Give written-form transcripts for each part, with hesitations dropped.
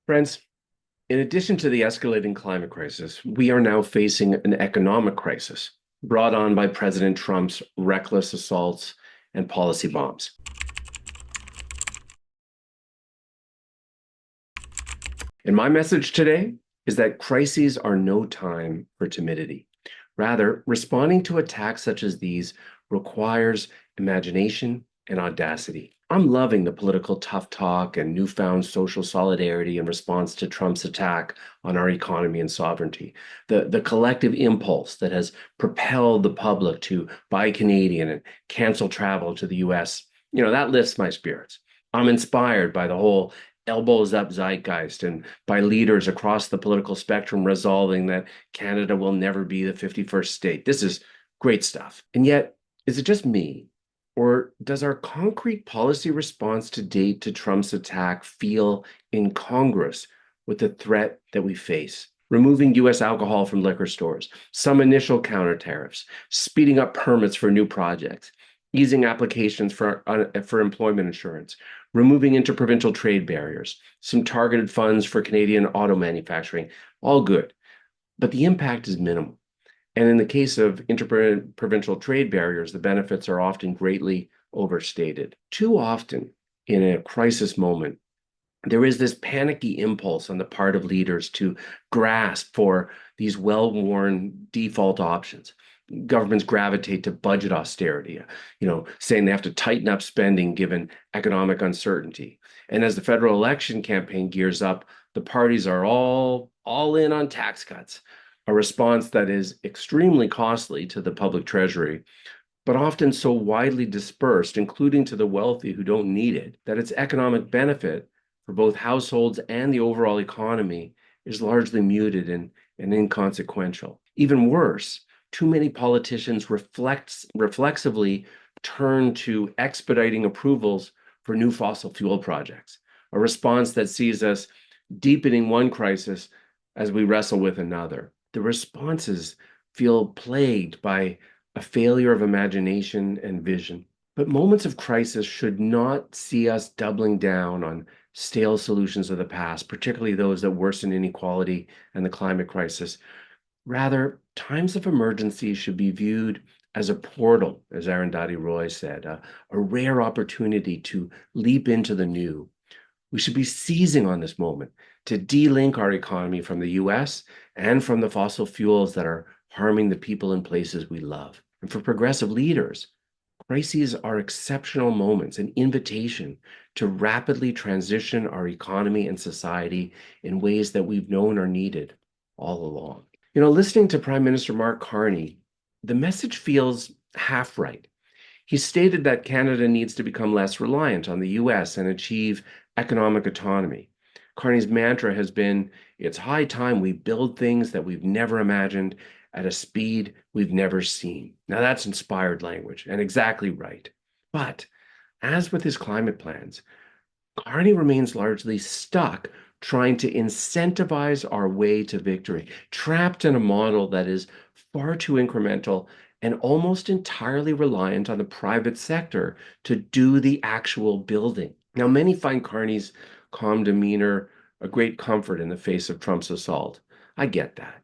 Friends, in addition to the escalating climate crisis, we are now facing an economic crisis brought on by President Trump's reckless assaults and policy bombs. And my message today is that crises are no time for timidity. Rather, responding to attacks such as these requires imagination and audacity. I'm loving the political tough talk and newfound social solidarity in response to Trump's attack on our economy and sovereignty. The collective impulse that has propelled the public to buy Canadian and cancel travel to the US, that lifts my spirits. I'm inspired by the whole elbows up zeitgeist and by leaders across the political spectrum resolving that Canada will never be the 51st state. This is great stuff. And yet, is it just me? Or does our concrete policy response to date to Trump's attack feel incongruous with the threat that we face? Removing US alcohol from liquor stores, some initial counter-tariffs, speeding up permits for new projects, easing applications for employment insurance, removing interprovincial trade barriers, some targeted funds for Canadian auto manufacturing, all good. But the impact is minimal. And in the case of interprovincial trade barriers, the benefits are often greatly overstated. Too often, in a crisis moment, there is this panicky impulse on the part of leaders to grasp for these well-worn default options. Governments gravitate to budget austerity, saying they have to tighten up spending given economic uncertainty. And as the federal election campaign gears up, the parties are all in on tax cuts, a response that is extremely costly to the public treasury, but often so widely dispersed, including to the wealthy who don't need it, that its economic benefit for both households and the overall economy is largely muted and inconsequential. Even worse, too many politicians reflexively turn to expediting approvals for new fossil fuel projects, a response that sees us deepening one crisis as we wrestle with another. The responses feel plagued by a failure of imagination and vision. But moments of crisis should not see us doubling down on stale solutions of the past, particularly those that worsen inequality and the climate crisis. Rather, times of emergency should be viewed as a portal, as Arundhati Roy said, a rare opportunity to leap into the new. We should be seizing on this moment to de-link our economy from the US and from the fossil fuels that are harming the people and places we love. And for progressive leaders, crises are exceptional moments, an invitation to rapidly transition our economy and society in ways that we've known are needed all along. Listening to Prime Minister Mark Carney, the message feels half right. He stated that Canada needs to become less reliant on the US and achieve economic autonomy. Carney's mantra has been, it's high time we build things that we've never imagined at a speed we've never seen. Now that's inspired language and exactly right. But as with his climate plans, Carney remains largely stuck trying to incentivize our way to victory, trapped in a model that is far too incremental and almost entirely reliant on the private sector to do the actual building. Now, many find Carney's calm demeanor a great comfort in the face of Trump's assault. I get that.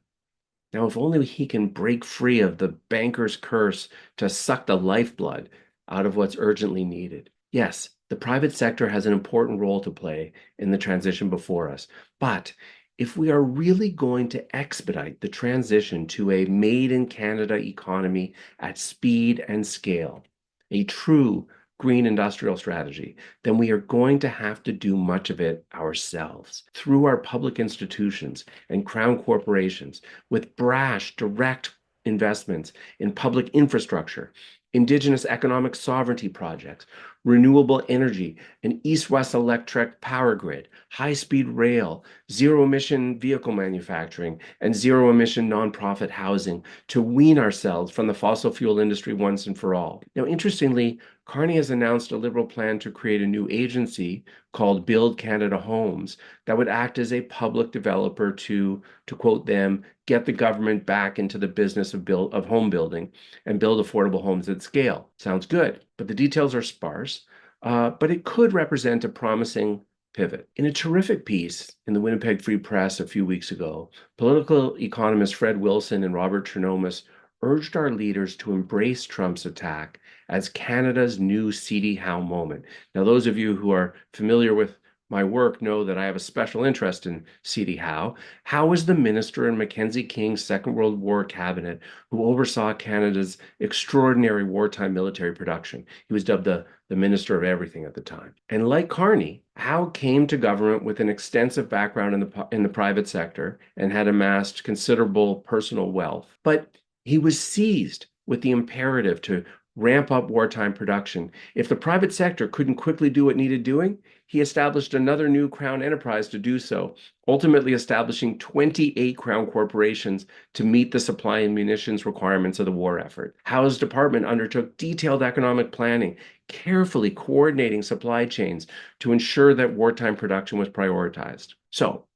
Now, if only he can break free of the banker's curse to suck the lifeblood out of what's urgently needed. Yes, the private sector has an important role to play in the transition before us, but if we are really going to expedite the transition to a made-in-Canada economy at speed and scale, a true green industrial strategy, then we are going to have to do much of it ourselves through our public institutions and crown corporations with brash, direct investments in public infrastructure, Indigenous economic sovereignty projects, renewable energy, an east-west electric power grid, high-speed rail, zero-emission vehicle manufacturing, and zero-emission nonprofit housing to wean ourselves from the fossil fuel industry once and for all. Now, interestingly, Carney has announced a Liberal plan to create a new agency called Build Canada Homes that would act as a public developer to quote them, get the government back into the business of home building and build affordable homes at scale. Sounds good, but the details are sparse, but it could represent a promising pivot. In a terrific piece in the Winnipeg Free Press a few weeks ago, political economists Fred Wilson and Robert Chernomus urged our leaders to embrace Trump's attack as Canada's new C.D. Howe moment. Now, those of you who are familiar with my work know that I have a special interest in C.D. Howe. Howe was the minister in Mackenzie King's Second World War cabinet who oversaw Canada's extraordinary wartime military production. He was dubbed the minister of everything at the time. And like Carney, Howe came to government with an extensive background in the private sector and had amassed considerable personal wealth. But he was seized with the imperative to ramp up wartime production. If the private sector couldn't quickly do what needed doing, he established another new Crown enterprise to do so, ultimately establishing 28 Crown corporations to meet the supply and munitions requirements of the war effort. Howe's department undertook detailed economic planning, carefully coordinating supply chains to ensure that wartime production was prioritized. So,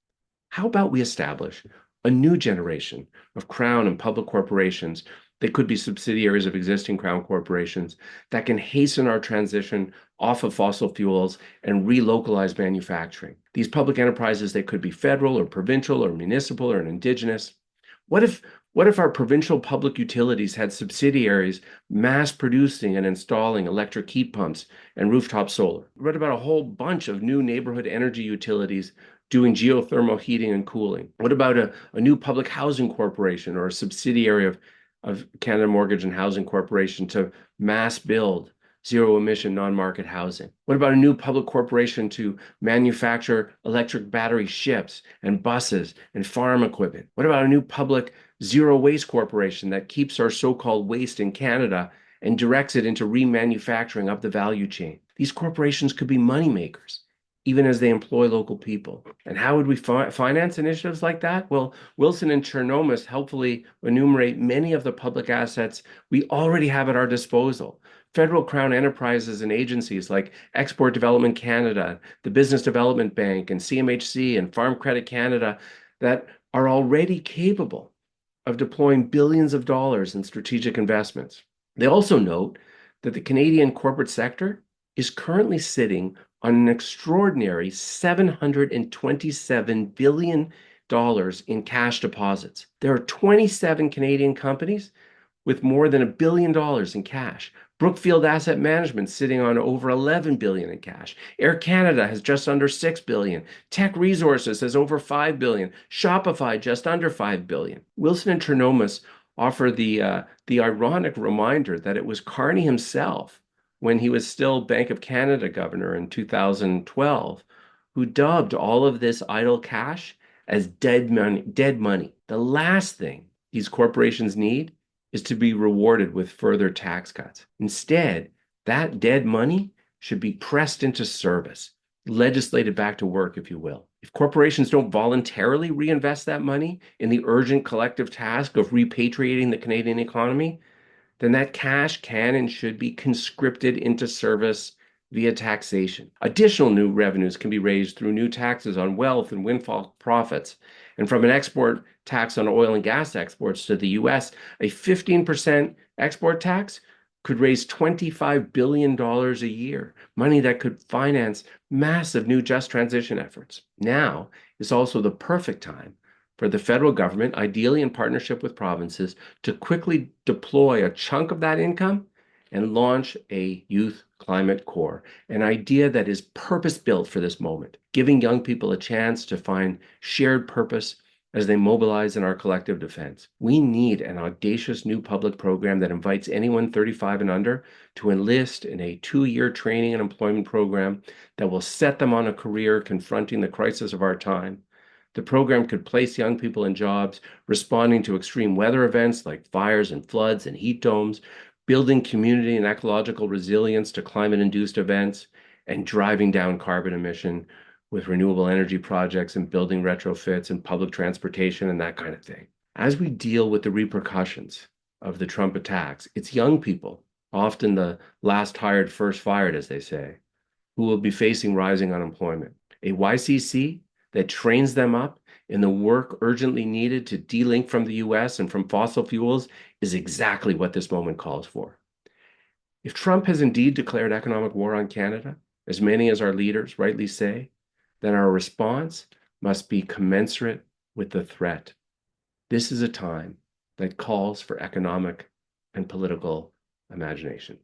how about we establish a new generation of Crown and public corporations that could be subsidiaries of existing Crown corporations that can hasten our transition off of fossil fuels and relocalize manufacturing. These public enterprises, they could be federal or provincial or municipal or indigenous. What if our provincial public utilities had subsidiaries mass producing and installing electric heat pumps and rooftop solar? What about a whole bunch of new neighborhood energy utilities doing geothermal heating and cooling? What about a new public housing corporation or a subsidiary of Canada Mortgage and Housing Corporation to mass build zero-emission non-market housing? What about a new public corporation to manufacture electric battery ships and buses and farm equipment? What about a new public zero-waste corporation that keeps our so-called waste in Canada and directs it into remanufacturing up the value chain? These corporations could be moneymakers, even as they employ local people. And how would we finance initiatives like that? Well, Wilson and Chernomus helpfully enumerate many of the public assets we already have at our disposal. Federal Crown enterprises and agencies like Export Development Canada, the Business Development Bank, and CMHC and Farm Credit Canada that are already capable of deploying billions of dollars in strategic investments. They also note that the Canadian corporate sector is currently sitting on an extraordinary $727 billion in cash deposits. There are 27 Canadian companies with more than $1 billion in cash. Brookfield Asset Management sitting on over $11 billion in cash. Air Canada has just under $6 billion. Tech Resources has over $5 billion. Shopify just under $5 billion. Wilson and Chernomus offer the ironic reminder that it was Carney himself, when he was still Bank of Canada governor in 2012, who dubbed all of this idle cash as dead money. Dead money. The last thing these corporations need is to be rewarded with further tax cuts. Instead, that dead money should be pressed into service, legislated back to work, if you will. If corporations don't voluntarily reinvest that money in the urgent collective task of repatriating the Canadian economy, then that cash can and should be conscripted into service via taxation. Additional new revenues can be raised through new taxes on wealth and windfall profits. And from an export tax on oil and gas exports to the US, a 15% export tax could raise $25 billion a year, money that could finance massive new just transition efforts. Now is also the perfect time for the federal government, ideally in partnership with provinces, to quickly deploy a chunk of that income and launch a youth climate corps, an idea that is purpose-built for this moment, giving young people a chance to find shared purpose as they mobilize in our collective defense. We need an audacious new public program that invites anyone 35 and under to enlist in a 2-year training and employment program that will set them on a career confronting the crisis of our time. The program could place young people in jobs responding to extreme weather events like fires and floods and heat domes, building community and ecological resilience to climate-induced events, and driving down carbon emission with renewable energy projects and building retrofits and public transportation and that kind of thing. As we deal with the repercussions of the Trump attacks, it's young people, often the last hired, first fired, as they say, who will be facing rising unemployment. A YCC that trains them up in the work urgently needed to delink from the US and from fossil fuels is exactly what this moment calls for. If Trump has indeed declared economic war on Canada, as many as our leaders rightly say, then our response must be commensurate with the threat. This is a time that calls for economic and political imagination.